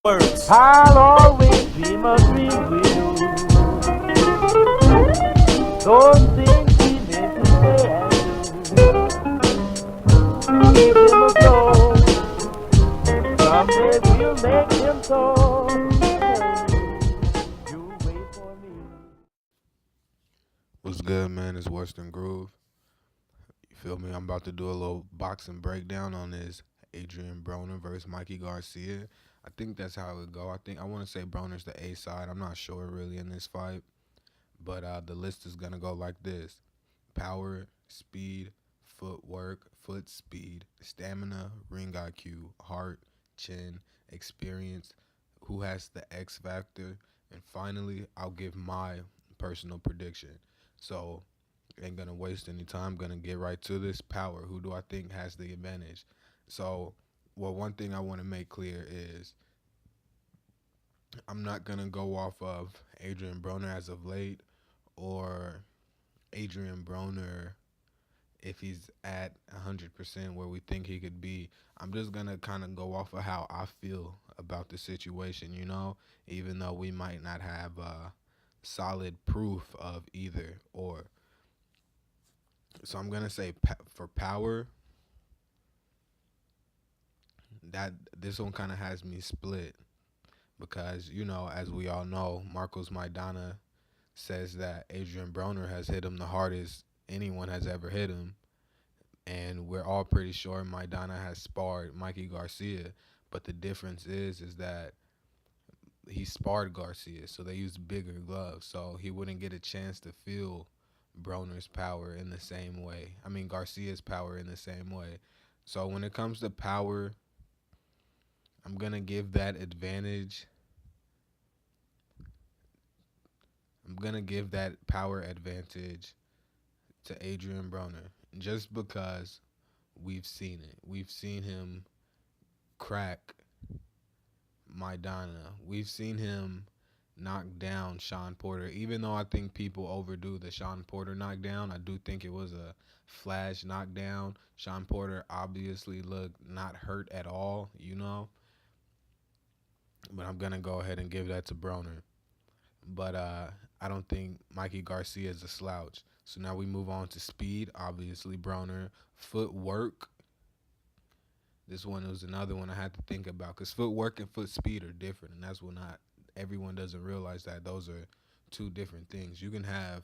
Words. I'll always dream a dream with you. Those things we meant to say and do. Keep them afloat. Someday we'll make them so. You wait for me. What's good, man? It's Western Groove. You feel me? I'm about to do a little boxing breakdown on this Adrien Broner versus Mikey Garcia. I think that's how it would go. I want to say Broner's the A side. I'm not sure really in this fight, but the list is gonna go like this: power, speed, footwork, foot speed, stamina, ring IQ, heart, chin, experience, who has the X factor, and finally, I'll give my personal prediction. So, ain't gonna waste any time. Gonna get right to this. Power. Who do I think has the advantage? So, well, one thing I want to make clear is I'm not gonna go off of Adrien Broner as of late or Adrien Broner if he's at 100% where we think he could be. I'm just gonna kind of go off of how I feel about the situation, even though we might not have solid proof of either or. So I'm gonna say for power, that this one kind of has me split because as we all know, Marcos Maidana says that Adrien Broner has hit him the hardest anyone has ever hit him, and we're all pretty sure Maidana has sparred Mikey Garcia. But the difference is that he sparred Garcia, so they used bigger gloves, so he wouldn't get a chance to feel Broner's power in the same way. I mean Garcia's power in the same way. So when it comes to power, I'm gonna give that advantage. I'm gonna give that power advantage to Adrien Broner just because we've seen it. We've seen him crack Maidana. We've seen him knock down Sean Porter. Even though I think people overdo the Sean Porter knockdown, I do think it was a flash knockdown. Sean Porter obviously looked not hurt at all. But I'm gonna go ahead and give that to Broner. But I don't think Mikey Garcia is a slouch. So now we move on to speed. Obviously, Broner. Footwork. This one was another one I had to think about because footwork and foot speed are different, and that's what not everyone doesn't realize that those are two different things. You can have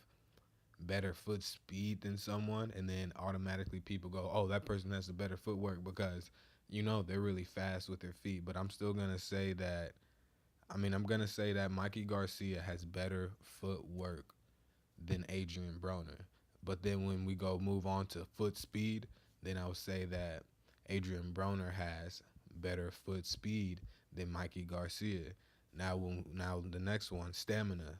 better foot speed than someone, and then automatically people go, "Oh, that person has the better footwork because they're really fast with their feet." But I'm still gonna say that. I'm gonna say that Mikey Garcia has better footwork than Adrien Broner. But then when we go move on to foot speed, then I'll say that Adrien Broner has better foot speed than Mikey Garcia. Now the next one, stamina.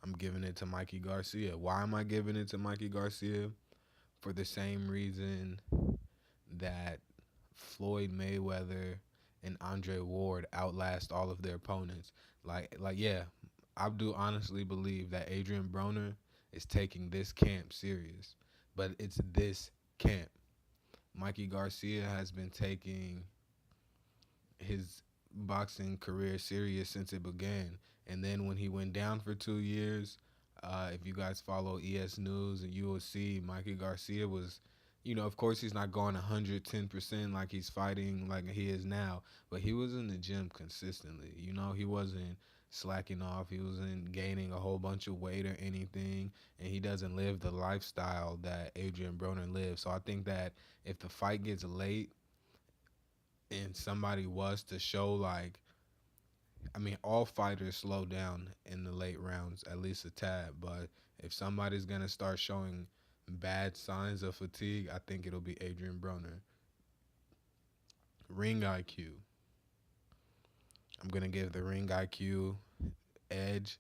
I'm giving it to Mikey Garcia. Why am I giving it to Mikey Garcia? For the same reason that Floyd Mayweather and Andre Ward outlast all of their opponents. Yeah, I do honestly believe that Adrien Broner is taking this camp serious, but it's this camp. Mikey Garcia has been taking his boxing career serious since it began. And then when he went down for 2 years, if you guys follow ES News, you will see Mikey Garcia was, of course he's not going 110% like he's fighting like he is now, but he was in the gym consistently. He wasn't slacking off. He wasn't gaining a whole bunch of weight or anything, and he doesn't live the lifestyle that Adrien Broner lives. So I think that if the fight gets late and somebody was to show all fighters slow down in the late rounds, at least a tad. But if somebody's gonna start showing bad signs of fatigue, I think it'll be Adrien Broner. Ring IQ. I'm gonna give the ring IQ edge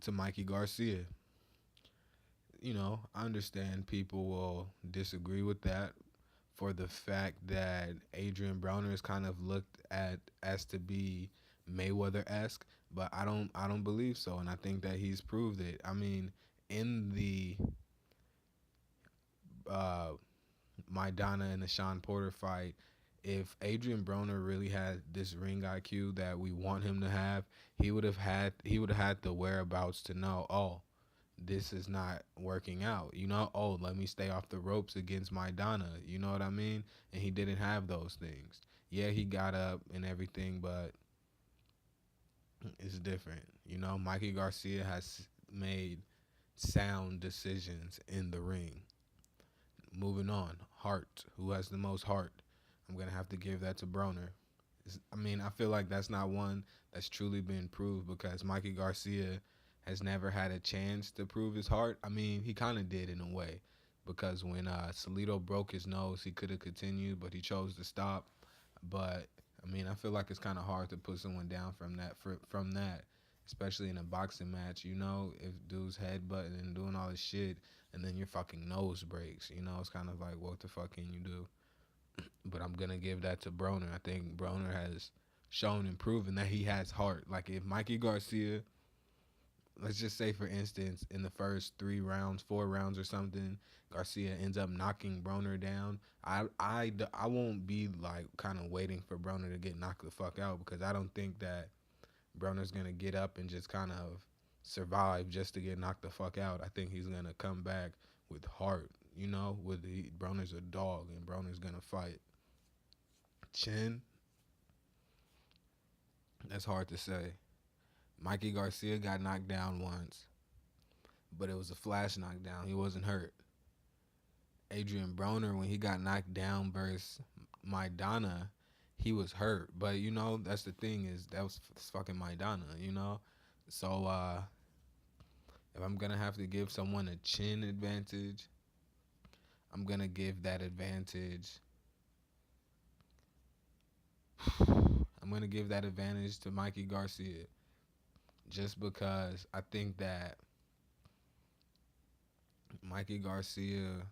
to Mikey Garcia. I understand people will disagree with that for the fact that Adrien Broner is kind of looked at as to be Mayweather-esque, but I don't believe so, and I think that he's proved it. In the uh, Maidana and the Sean Porter fight, if Adrien Broner really had this ring IQ that we want him to have, he would have had the whereabouts to know, oh, this is not working out. Oh, let me stay off the ropes against Maidana. You know what I mean? And he didn't have those things. Yeah, he got up and everything, but it's different. Mikey Garcia has made sound decisions in the ring. Moving on, heart. Who has the most heart? I'm gonna have to give that to Broner. I feel like that's not one that's truly been proved because Mikey Garcia has never had a chance to prove his heart. He kind of did in a way because when Salido broke his nose, he could have continued, but he chose to stop. But I feel like it's kind of hard to put someone down from that, especially in a boxing match. If dude's headbutting and doing all this shit, and then your fucking nose breaks. It's kind of like, what the fuck can you do? But I'm gonna give that to Broner. I think Broner has shown and proven that he has heart. Like if Mikey Garcia, let's just say for instance, in the first 3 rounds, 4 rounds or something, Garcia ends up knocking Broner down. I won't be like kind of waiting for Broner to get knocked the fuck out because I don't think that Broner's gonna get up and just kind of survive just to get knocked the fuck out. I think he's gonna come back with heart. Broner's a dog and Broner's gonna fight. Chin, that's hard to say. Mikey Garcia got knocked down once, but it was a flash knockdown. He wasn't hurt. Adrien Broner, when he got knocked down versus Maidana, he was hurt. But that's the thing is that was fucking Maidana. So if I'm gonna have to give someone a chin advantage, I'm gonna give that advantage. I'm gonna give that advantage to Mikey Garcia, just because I think that Mikey Garcia,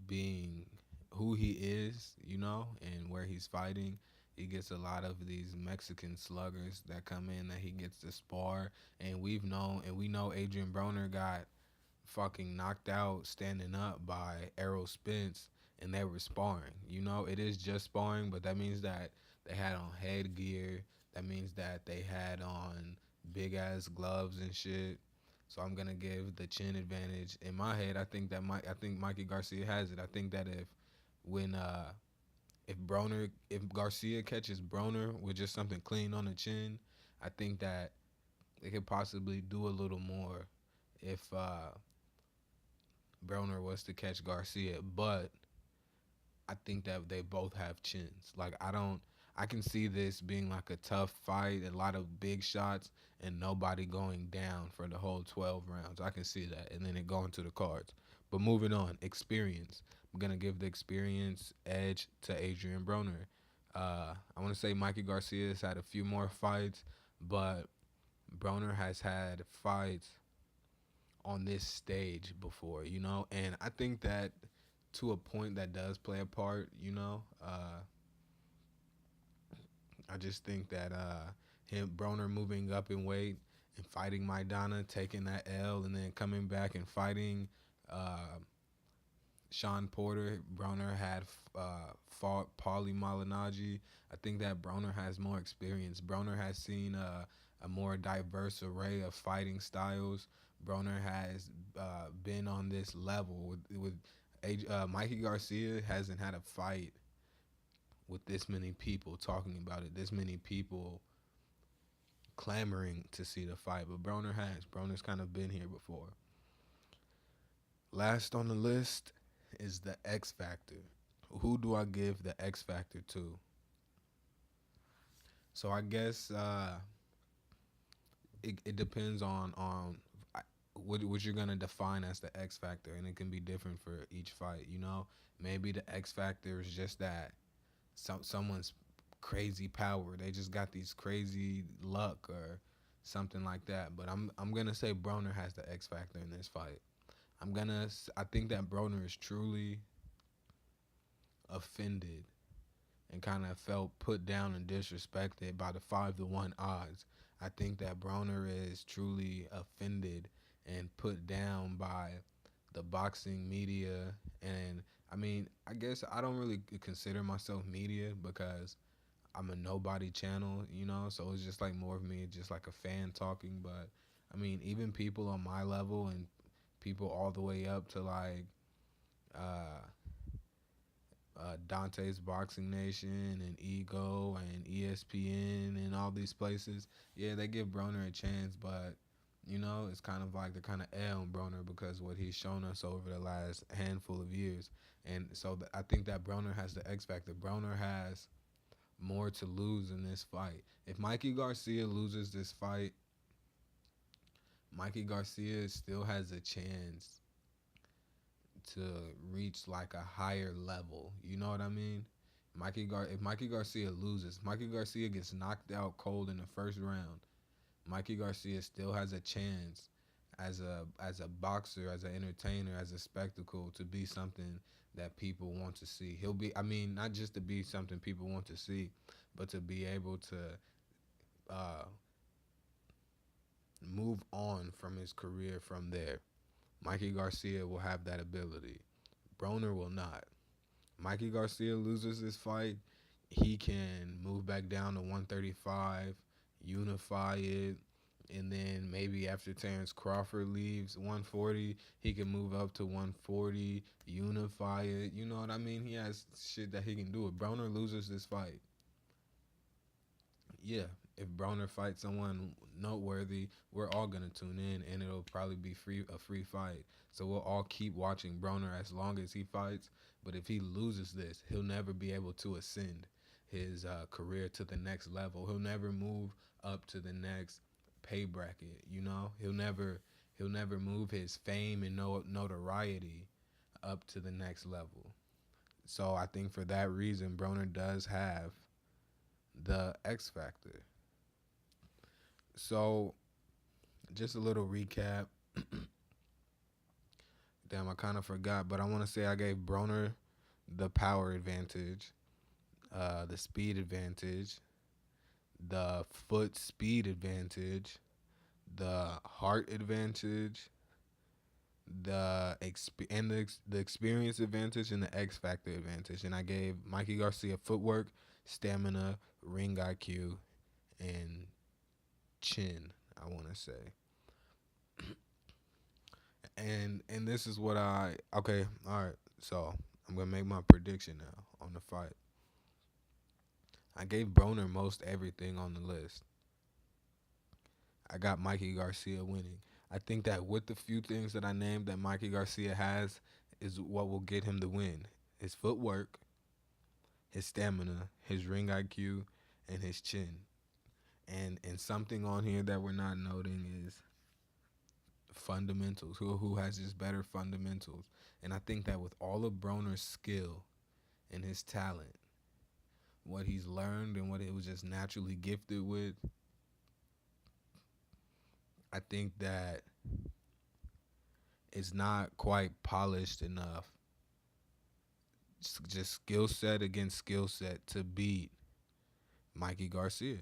being who he is, and where he's fighting, he gets a lot of these Mexican sluggers that come in that he gets to spar, and we know Adrien Broner got fucking knocked out standing up by Errol Spence, and they were sparring. It is just sparring, but that means that they had on headgear. That means that they had on big ass gloves and shit. So I'm gonna give the chin advantage. In my head, I think Mikey Garcia has it. I think that when if Garcia catches Broner with just something clean on the chin, I think that they could possibly do a little more if Broner was to catch Garcia. But I think that they both have chins. Like I can see this being like a tough fight, a lot of big shots, and nobody going down for the whole 12 rounds. I can see that, and then it going to the cards. But moving on, experience. I'm gonna give the experience edge to Adrien Broner. I want to say Mikey Garcia has had a few more fights, but Broner has had fights on this stage before, and I think that to a point that does play a part, I just think that Broner moving up in weight and fighting Maidana, taking that L, and then coming back and fighting Sean Porter. Broner had fought Paulie Malignaggi. I think that Broner has more experience. Broner has seen a more diverse array of fighting styles. Broner has been on this level with Mikey Garcia hasn't had a fight with this many people talking about it, this many people clamoring to see the fight, but Broner has. Broner's kind of been here before. Last on the list is the X Factor. Who do I give the X Factor to? So I guess it depends on what you're gonna define as the X Factor, and it can be different for each fight. Maybe the X Factor is just that someone's crazy power. They just got these crazy luck or something like that. But I'm gonna say Broner has the X Factor in this fight. I think that Broner is truly offended and kind of felt put down and disrespected by the 5-1 odds. I think that Broner is truly offended and put down by the boxing media, and I mean, I guess I don't really consider myself media because I'm a nobody channel, you know. So it's just like more of me, just like a fan talking. But I mean, even people on my level and people all the way up to like uh, Dante's Boxing Nation and Ego and ESPN and all these places, yeah, they give Broner a chance, but you know, it's kind of like they're kind of on Broner because what he's shown us over the last handful of years, and so I think that Broner has the X factor. Broner has more to lose in this fight. If Mikey Garcia loses this fight, Mikey Garcia still has a chance to reach like a higher level. You know what I mean? If Mikey Garcia loses, Mikey Garcia gets knocked out cold in the first round. Mikey Garcia still has a chance as a boxer, as an entertainer, as a spectacle to be something that people want to see. He'll be I mean, not just to be something people want to see, but to be able to uh, move on from his career from there. Mikey Garcia will have that ability. Broner will not. Mikey Garcia loses this fight, he can move back down to 135, unify it, and then maybe after Terrence Crawford leaves 140, he can move up to 140, unify it. You know what I mean? He has shit that he can do. If Broner loses this fight, yeah, if Broner fights someone noteworthy, we're all gonna tune in, and it'll probably be a free fight. So we'll all keep watching Broner as long as he fights. But if he loses this, he'll never be able to ascend his career to the next level. He'll never move up to the next pay bracket. You know, he'll never move his fame and notoriety up to the next level. So I think for that reason, Broner does have the X factor. So, just a little recap. Damn, I kind of forgot, but I want to say I gave Broner the power advantage, the speed advantage, the foot speed advantage, the heart advantage, the experience advantage, and the X factor advantage. And I gave Mikey Garcia footwork, stamina, ring IQ, and chin. I want to say. And this is what I okay, all right. So I'm gonna make my prediction now on the fight. I gave Broner most everything on the list. I got Mikey Garcia winning. I think that with the few things that I named that Mikey Garcia has is what will get him the win. His footwork, his stamina, his ring IQ, and his chin. And something on here that we're not noting is fundamentals. Who has just better fundamentals? And I think that with all of Broner's skill and his talent, what he's learned and what he was just naturally gifted with, I think that it's not quite polished enough. Just skill set against skill set to beat Mikey Garcia.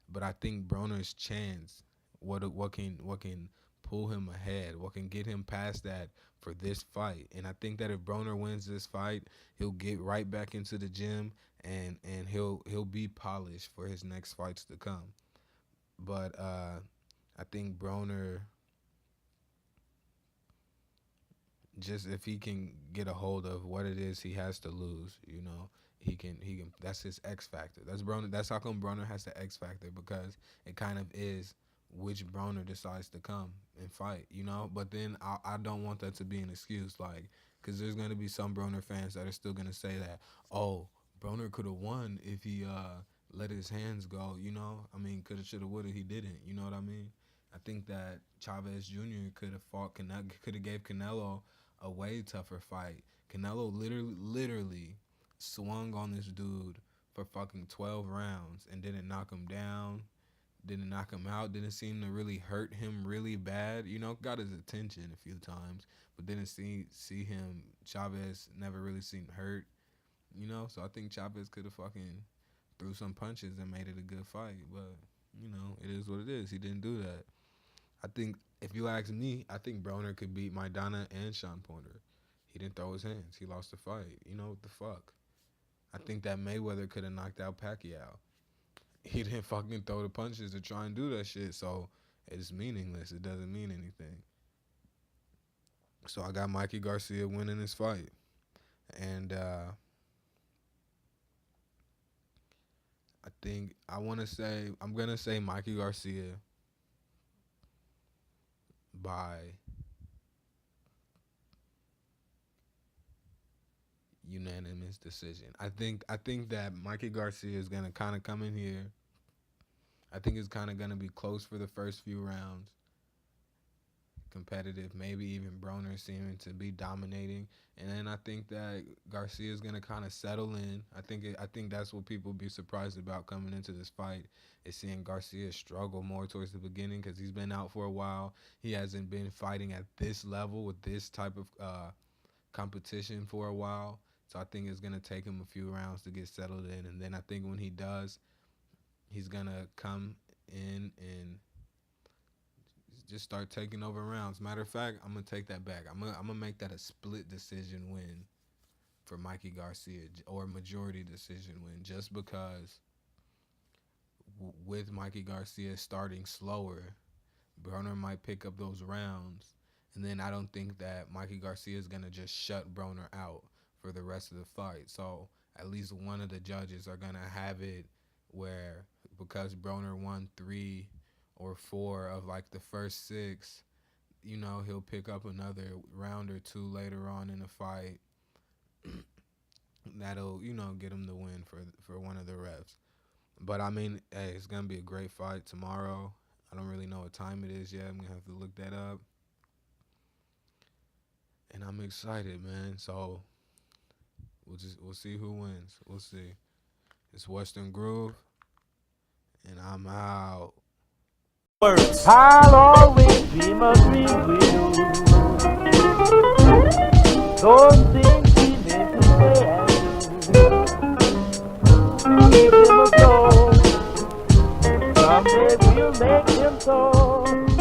But I think Broner's chance, what can pull him ahead, what can get him past that for this fight. And I think that if Broner wins this fight, he'll get right back into the gym and he'll be polished for his next fights to come. But I think Broner, just if he can get a hold of what it is he has to lose, he can that's his X factor. That's how come Broner has the X factor, because it kind of is which Broner decides to come and fight. But then I don't want that to be an excuse, like, because there's going to be some Broner fans that are still going to say that, oh, Broner could have won if he let his hands go. I mean, coulda, shoulda, woulda, he didn't. You know what I mean? I think that Chavez Jr. could have could have gave Canelo a way tougher fight. Canelo literally swung on this dude for fucking 12 rounds and didn't knock him down, didn't knock him out, didn't seem to really hurt him really bad. Got his attention a few times, but didn't see him. Chavez never really seemed hurt. So I think Chavez could have fucking threw some punches and made it a good fight, but it is what it is. He didn't do that. I think if you ask me, I think Broner could beat Maidana and Sean Porter. He didn't throw his hands. He lost the fight. You know what the fuck? I think that Mayweather could have knocked out Pacquiao. He didn't fucking throw the punches to try and do that shit. So it's meaningless. It doesn't mean anything. So I got Mikey Garcia winning this fight. And I think I'm going to say Mikey Garcia by unanimous decision. I think that Mikey Garcia is going to kind of come in here. I think it's kind of going to be close for the first few rounds. Competitive, maybe even Broner seeming to be dominating, and then I think that Garcia is gonna kind of settle in. I think that's what people be surprised about coming into this fight, is seeing Garcia struggle more towards the beginning because he's been out for a while. He hasn't been fighting at this level with this type of competition for a while, so I think it's gonna take him a few rounds to get settled in, and then I think when he does, he's gonna come in and just start taking over rounds. Matter of fact, I'm gonna take that back. I'm gonna make that a split decision win for Mikey Garcia, or a majority decision win, just because with Mikey Garcia starting slower, Broner might pick up those rounds, and then I don't think that Mikey Garcia is gonna just shut Broner out for the rest of the fight. So at least one of the judges are gonna have it where, because Broner won 3 or 4 of like the first 6, you know, he'll pick up another round or 2 later on in the fight. That'll, you know, get him the win for one of the refs. But I mean, hey, it's gonna be a great fight tomorrow. I don't really know what time it is yet. I'm gonna have to look that up. And I'm excited, man. So we'll see who wins. We'll see. It's Western Groove, and I'm out. I'll always dream of free will. Those things we meant to say and do. Give them a go. Someday we'll make them so.